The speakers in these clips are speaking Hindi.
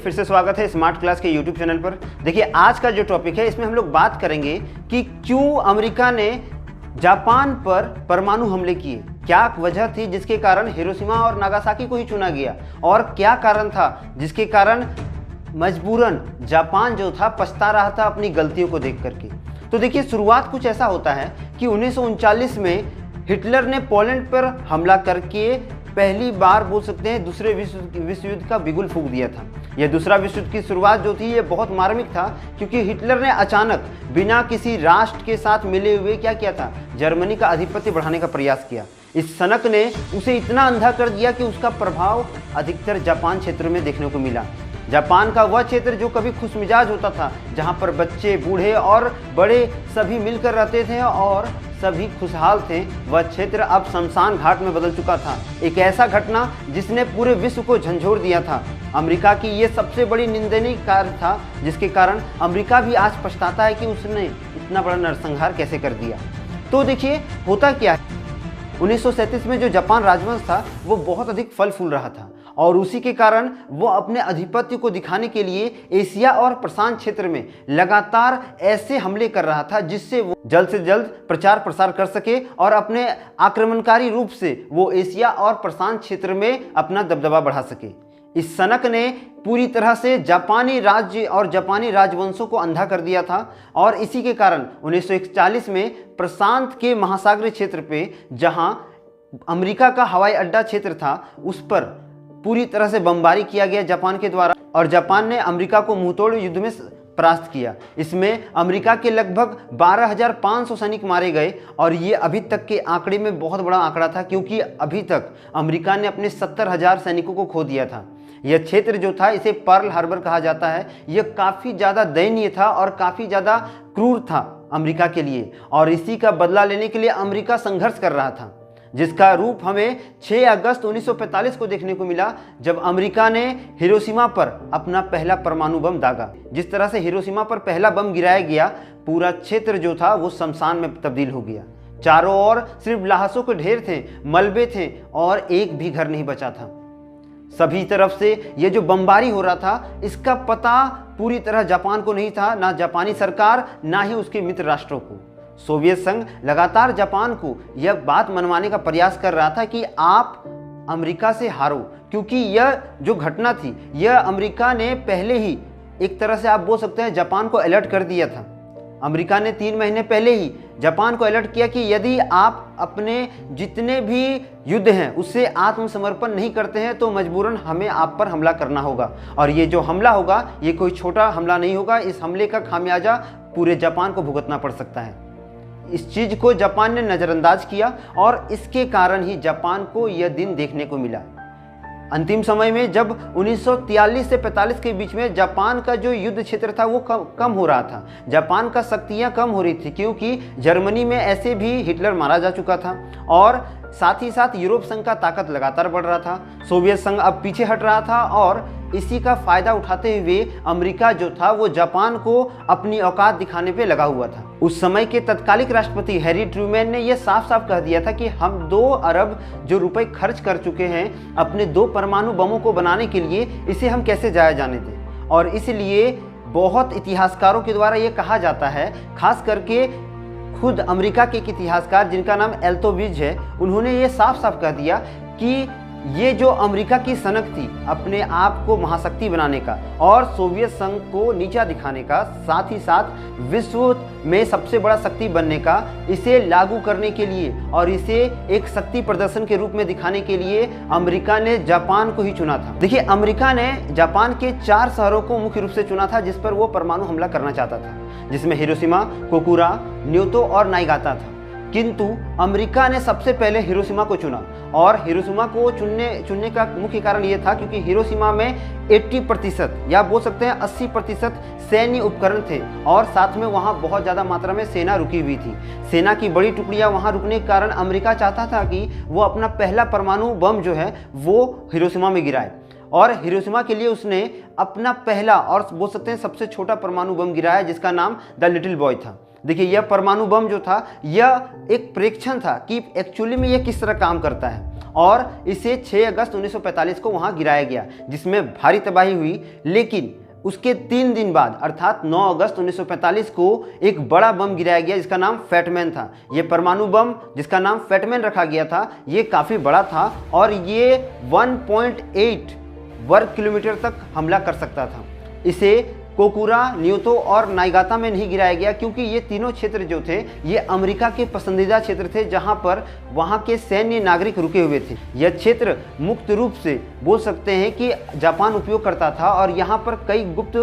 फिर से स्वागत है स्मार्ट क्लास के यूट्यूब चैनल पर। देखिए आज का जो टॉपिक है इसमें हम लोग बात करेंगे कि क्यों अमेरिका ने जापान पर परमाणु हमले किए, क्या वजह थी जिसके कारण हिरोशिमा और नागासाकी को ही चुना गया और क्या कारण था जिसके कारण मजबूरन जापान जो था पछता रहा था अपनी गलतियों को देख करके। तो देखिए शुरुआत कुछ ऐसा होता है कि 1939 में हिटलर ने पोलैंड पर हमला करके पहली बार बोल सकते हैं दूसरे विश्व युद्ध का बिगुल फूंक दिया था। यह दूसरा विश्व युद्ध की शुरुआत जो थी ये बहुत मार्मिक था क्योंकि हिटलर ने अचानक बिना किसी राष्ट्र के साथ मिले हुए क्या किया था, जर्मनी का आधिपत्य बढ़ाने का प्रयास किया। इस सनक ने उसे इतना अंधा कर दिया कि उसका प्रभाव अधिकतर जापान क्षेत्र में देखने को मिला। जापान का वह क्षेत्र जो कभी खुशमिजाज होता था, जहां पर बच्चे बूढ़े और बड़े सभी मिलकर रहते थे और सभी खुशहाल थे, वह क्षेत्र अब शमशान घाट में बदल चुका था। एक ऐसा घटना जिसने पूरे विश्व को झंझोर दिया था। अमेरिका की ये सबसे बड़ी निंदनीय कार्य था जिसके कारण अमेरिका भी आज पछताता है कि उसने इतना बड़ा नरसंहार कैसे कर दिया। तो देखिए होता क्या है, 1937 में जो जापान राजवंश था वो बहुत अधिक फल फूल रहा था और उसी के कारण वो अपने आधिपत्य को दिखाने के लिए एशिया और प्रशांत क्षेत्र में लगातार ऐसे हमले कर रहा था जिससे वो जल्द से जल्द प्रचार प्रसार कर सके और अपने आक्रमणकारी रूप से वो एशिया और प्रशांत क्षेत्र में अपना दबदबा बढ़ा सके। इस सनक ने पूरी तरह से जापानी राज्य और जापानी राजवंशों को अंधा कर दिया था और इसी के कारण 1941 में प्रशांत के महासागरीय क्षेत्र पे जहां अमेरिका का हवाई अड्डा क्षेत्र था उस पर पूरी तरह से बमबारी किया गया जापान के द्वारा और जापान ने अमेरिका को मुंहतोड़ युद्ध में परास्त किया। इसमें अमेरिका के लगभग 12,500 सैनिक मारे गए और ये अभी तक के आंकड़े में बहुत बड़ा आंकड़ा था क्योंकि अभी तक अमेरिका ने अपने 70,000 सैनिकों को खो दिया था। यह क्षेत्र जो था इसे पर्ल हार्बर कहा जाता है। यह काफ़ी ज़्यादा दयनीय था और काफ़ी ज़्यादा क्रूर था अमेरिका के लिए और इसी का बदला लेने के लिए अमेरिका संघर्ष कर रहा था, जिसका रूप हमें 6 अगस्त 1945 को देखने को मिला जब अमेरिका ने हिरोशिमा पर अपना पहला परमाणु बम दागा। जिस तरह से हिरोशिमा पर पहला बम गिराया गया, पूरा क्षेत्र जो था वो शमशान में तब्दील हो गया। चारों ओर सिर्फ लाशों के ढेर थे, मलबे थे और एक भी घर नहीं बचा था। सभी तरफ से ये जो बमबारी हो रहा था इसका पता पूरी तरह जापान को नहीं था, ना जापानी सरकार ना ही उसके मित्र राष्ट्रों को। सोवियत संघ लगातार जापान को यह बात मनवाने का प्रयास कर रहा था कि आप अमेरिका से हारो, क्योंकि यह जो घटना थी यह अमेरिका ने पहले ही एक तरह से आप बोल सकते हैं जापान को अलर्ट कर दिया था। अमेरिका ने 3 महीने पहले ही जापान को अलर्ट किया कि यदि आप अपने जितने भी युद्ध हैं उससे आत्मसमर्पण नहीं करते हैं तो मजबूरन हमें आप पर हमला करना होगा और ये जो हमला होगा ये कोई छोटा हमला नहीं होगा। इस हमले का खामियाजा पूरे जापान को भुगतना पड़ सकता है। इस चीज़ को जापान ने नज़रअंदाज किया और इसके कारण ही जापान को यह दिन देखने को मिला। अंतिम समय में जब 1943 से 45 के बीच में जापान का जो युद्ध क्षेत्र था वो कम हो रहा था, जापान का शक्तियाँ कम हो रही थी क्योंकि जर्मनी में ऐसे भी हिटलर मारा जा चुका था और साथ ही साथ यूरोप संघ का ताकत लगातार बढ़ रहा था। सोवियत संघ अब पीछे हट रहा था और इसी का फायदा उठाते हुए अमेरिका जो था वो जापान को अपनी औकात दिखाने पे लगा हुआ था। उस समय के तत्कालिक राष्ट्रपति हैरी ट्रूमैन ने यह साफ साफ कह दिया था कि हम 2 अरब जो रुपए खर्च कर चुके हैं अपने 2 परमाणु बमों को बनाने के लिए, इसे हम कैसे जाया जाने दें। और इसलिए बहुत इतिहासकारों के द्वारा ये कहा जाता है, खास करके खुद अमेरिका के एक इतिहासकार जिनका नाम एल्तोविज है, उन्होंने ये साफ साफ कह दिया कि ये जो अमेरिका की सनक थी अपने आप को महाशक्ति बनाने का और सोवियत संघ को नीचा दिखाने का, साथ ही साथ विश्व में सबसे बड़ा शक्ति बनने का, इसे लागू करने के लिए और इसे एक शक्ति प्रदर्शन के रूप में दिखाने के लिए अमेरिका ने जापान को ही चुना था। देखिए अमेरिका ने जापान के 4 शहरों को मुख्य रूप से चुना था जिस पर वो परमाणु हमला करना चाहता था, जिसमें हिरोशिमा, कोकुरा, न्योतो और नागासाकी था। किंतु अमेरिका ने सबसे पहले हिरोशिमा को चुना और हिरोशिमा को चुनने का मुख्य कारण ये था क्योंकि हिरोशिमा में 80% या बोल सकते हैं 80% सैन्य उपकरण थे और साथ में वहाँ बहुत ज़्यादा मात्रा में सेना रुकी हुई थी। सेना की बड़ी टुकड़ियाँ वहाँ रुकने के कारण अमेरिका चाहता था कि वो अपना पहला परमाणु बम जो है वो हिरोशिमा में गिराए और हिरोशिमा के लिए उसने अपना पहला और बोल सकते हैं सबसे छोटा परमाणु बम गिराया जिसका नाम द लिटिल बॉय था। देखिए यह परमाणु बम जो था यह एक परीक्षण था कि एक्चुअली में यह किस तरह काम करता है और इसे 6 अगस्त 1945 को वहाँ गिराया गया, जिसमें भारी तबाही हुई। लेकिन उसके 3 दिन बाद अर्थात 9 अगस्त 1945 को एक बड़ा बम गिराया गया जिसका नाम फैटमैन था। ये परमाणु बम जिसका नाम फैटमैन रखा गया था, ये काफ़ी बड़ा था और ये 1.8 वर्ग किलोमीटर तक हमला कर सकता था। इसे कोकुरा, न्योतो और नाइगाता में नहीं गिराया गया क्योंकि ये तीनों क्षेत्र जो थे ये अमेरिका के पसंदीदा क्षेत्र थे, जहां पर वहां के सैन्य नागरिक रुके हुए थे। यह क्षेत्र मुक्त रूप से बोल सकते हैं कि जापान उपयोग करता था और यहाँ पर कई गुप्त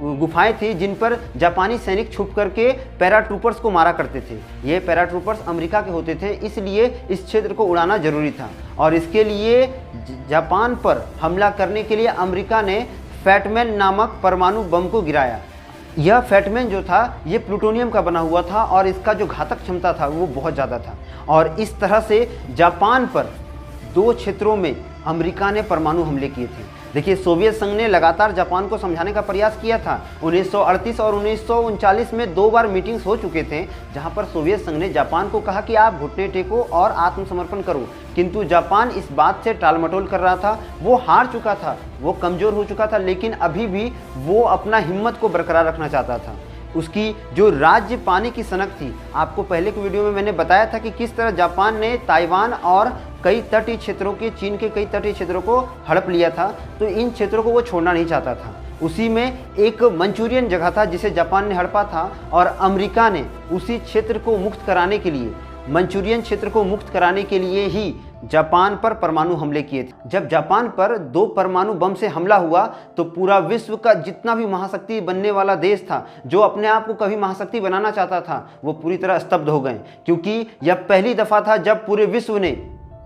गुफाएं थी जिन पर जापानी सैनिक छुप करके पैराट्रूपर्स को मारा करते थे। ये पैराट्रूपर्स अमेरिका के होते थे, इसलिए इस क्षेत्र को उड़ाना जरूरी था और इसके लिए जापान पर हमला करने के लिए अमेरिका ने फैटमैन नामक परमाणु बम को गिराया। यह फैटमैन जो था ये प्लूटोनियम का बना हुआ था और इसका जो घातक क्षमता था वो बहुत ज़्यादा था और इस तरह से जापान पर 2 क्षेत्रों में अमेरिका ने परमाणु हमले किए थे। देखिए, सोवियत संघ ने लगातार जापान को समझाने का प्रयास किया था। 1938 और 1939 में 2 बार मीटिंग्स हो चुके थे जहां पर सोवियत संघ ने जापान को कहा कि आप घुटने टेको और आत्मसमर्पण करो, किंतु जापान इस बात से टालमटोल कर रहा था। वो हार चुका था, वो कमज़ोर हो चुका था, लेकिन अभी भी वो अपना हिम्मत को बरकरार रखना चाहता था। उसकी जो राज्य पाने की सनक थी, आपको पहले की वीडियो में मैंने बताया था कि किस तरह जापान ने ताइवान और कई तटीय क्षेत्रों के, चीन के कई तटीय क्षेत्रों को हड़प लिया था, तो इन क्षेत्रों को वो छोड़ना नहीं चाहता था। उसी में एक मंचूरियन जगह था जिसे जापान ने हड़पा था और अमेरिका ने उसी क्षेत्र को मुक्त कराने के लिए, मंचूरियन क्षेत्र को मुक्त कराने के लिए ही जापान पर परमाणु हमले किए थे। जब जापान पर 2 परमाणु बम से हमला हुआ तो पूरा विश्व का जितना भी महाशक्ति बनने वाला देश था, जो अपने आप को कभी महाशक्ति बनाना चाहता था, वो पूरी तरह स्तब्ध हो गए, क्योंकि यह पहली दफ़ा था जब पूरे विश्व ने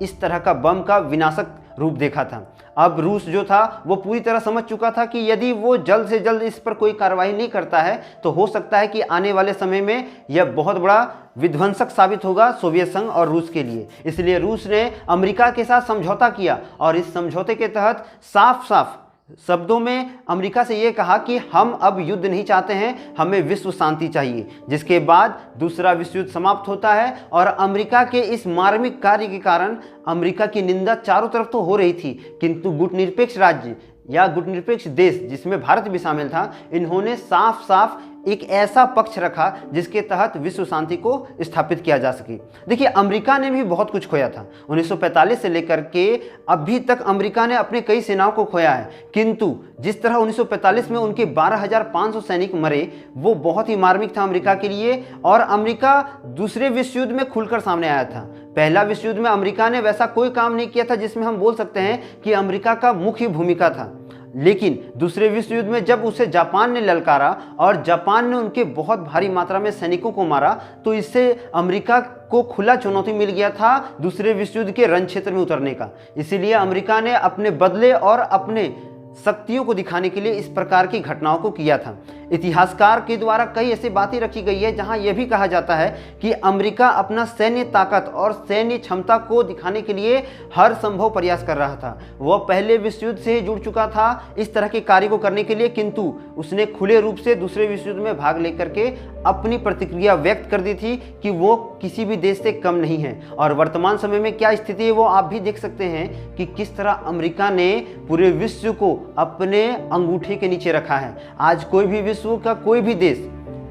इस तरह का बम का विनाशक रूप देखा था। अब रूस जो था वो पूरी तरह समझ चुका था कि यदि वो जल्द से जल्द इस पर कोई कार्रवाई नहीं करता है तो हो सकता है कि आने वाले समय में यह बहुत बड़ा विध्वंसक साबित होगा सोवियत संघ और रूस के लिए। इसलिए रूस ने अमेरिका के साथ समझौता किया और इस समझौते के तहत साफ साफ शब्दों में अमेरिका से ये कहा कि हम अब युद्ध नहीं चाहते हैं, हमें विश्व शांति चाहिए। जिसके बाद दूसरा विश्व युद्ध समाप्त होता है और अमेरिका के इस मार्मिक कार्य के कारण अमेरिका की निंदा चारों तरफ तो हो रही थी, किंतु गुटनिरपेक्ष राज्य या गुटनिरपेक्ष देश जिसमें भारत भी शामिल था, इन्होंने साफ साफ एक ऐसा पक्ष रखा जिसके तहत विश्व शांति को स्थापित किया जा सके। देखिए, अमेरिका ने भी बहुत कुछ खोया था। 1945 से लेकर के अभी तक अमेरिका ने अपने कई सेनाओं को खोया है, किंतु जिस तरह 1945 में उनके 12,500 सैनिक मरे वो बहुत ही मार्मिक था अमेरिका के लिए। और अमेरिका दूसरे विश्व युद्ध में खुलकर सामने आया था। पहला विश्व युद्ध में अमेरिका ने वैसा कोई काम नहीं किया था जिसमें हम बोल सकते हैं कि अमेरिका का मुख्य भूमिका था, लेकिन दूसरे विश्व युद्ध में जब उसे जापान ने ललकारा और जापान ने उनके बहुत भारी मात्रा में सैनिकों को मारा, तो इससे अमेरिका को खुला चुनौती मिल गया था दूसरे विश्व युद्ध के रण क्षेत्र में उतरने का। इसीलिए अमेरिका ने अपने बदले और अपने शक्तियों को दिखाने के लिए इस प्रकार की घटनाओं को किया था। इतिहासकार के द्वारा कई ऐसी बातें रखी गई है जहां यह भी कहा जाता है कि अमेरिका अपना सैन्य ताकत और सैन्य क्षमता को दिखाने के लिए हर संभव प्रयास कर रहा था। वह पहले विश्व युद्ध से ही जुड़ चुका था इस तरह के कार्य को करने के लिए, किंतु उसने खुले रूप से दूसरे विश्व युद्ध में भाग लेकर के अपनी प्रतिक्रिया व्यक्त कर दी थी कि वो किसी भी देश से कम नहीं है। और वर्तमान समय में क्या स्थिति है वो आप भी देख सकते हैं कि किस तरह अमेरिका ने पूरे विश्व को अपने अंगूठे के नीचे रखा है। आज कोई भी विश्व का कोई भी देश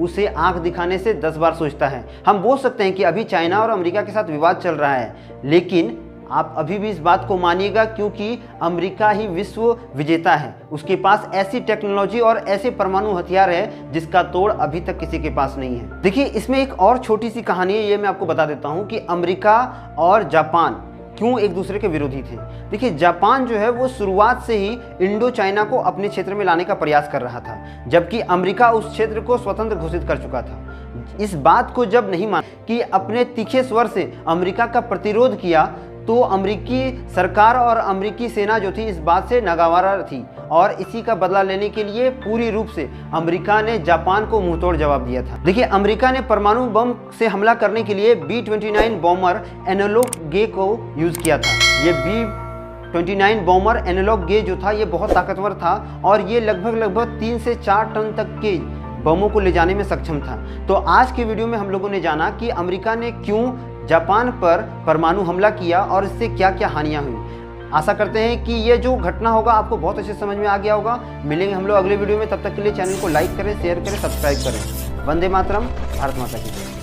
उसे आंख दिखाने से 10 बार सोचता है। हम बोल सकते हैं कि अभी चाइना और अमेरिका के साथ विवाद चल रहा है, लेकिन आप अभी भी इस बात को मानिएगा क्योंकि अमेरिका ही विश्व विजेता है। उसके पास ऐसी टेक्नोलॉजी और ऐसे परमाणु हथियार है जिसका तोड़ अभी तक किसी के पास नहीं है। देखिए, इसमें एक और छोटी सी कहानी है, ये मैं आपको बता देता हूँ कि अमेरिका और जापान क्यों एक दूसरे के विरोधी थे। देखिए, जापान जो है वो शुरुआत से ही इंडो चाइना को अपने क्षेत्र में लाने का प्रयास कर रहा था, जबकि अमेरिका उस क्षेत्र को स्वतंत्र घोषित कर चुका था। इस बात को जब नहीं माना कि अपने तीखे स्वर से अमेरिका का प्रतिरोध किया, तो अमेरिकी सरकार और अमेरिकी सेना जो थी इस बात से नागवार थी और इसी का बदला लेने के लिए पूरी रूप से अमेरिका ने जापान को मुंहतोड़ जवाब दिया था। देखिए, अमेरिका ने परमाणु बम से हमला करने के लिए B-29 बॉम्बर एनोला गे को यूज़ किया था। ये B-29 बॉम्बर एनोला गे जो था ये बहुत ताकतवर था और ये लगभग 3 से 4 टन तक के बमों को ले जाने में सक्षम था। तो आज के वीडियो में हम लोगों ने जाना कि अमेरिका ने क्यों जापान पर परमाणु हमला किया और इससे क्या क्या हानियां हुई। आशा करते हैं कि ये जो घटना होगा आपको बहुत अच्छे समझ में आ गया होगा। मिलेंगे हम लोग अगले वीडियो में, तब तक के लिए चैनल को लाइक करें, शेयर करें, सब्सक्राइब करें। वंदे मातरम, भारत माता की जय।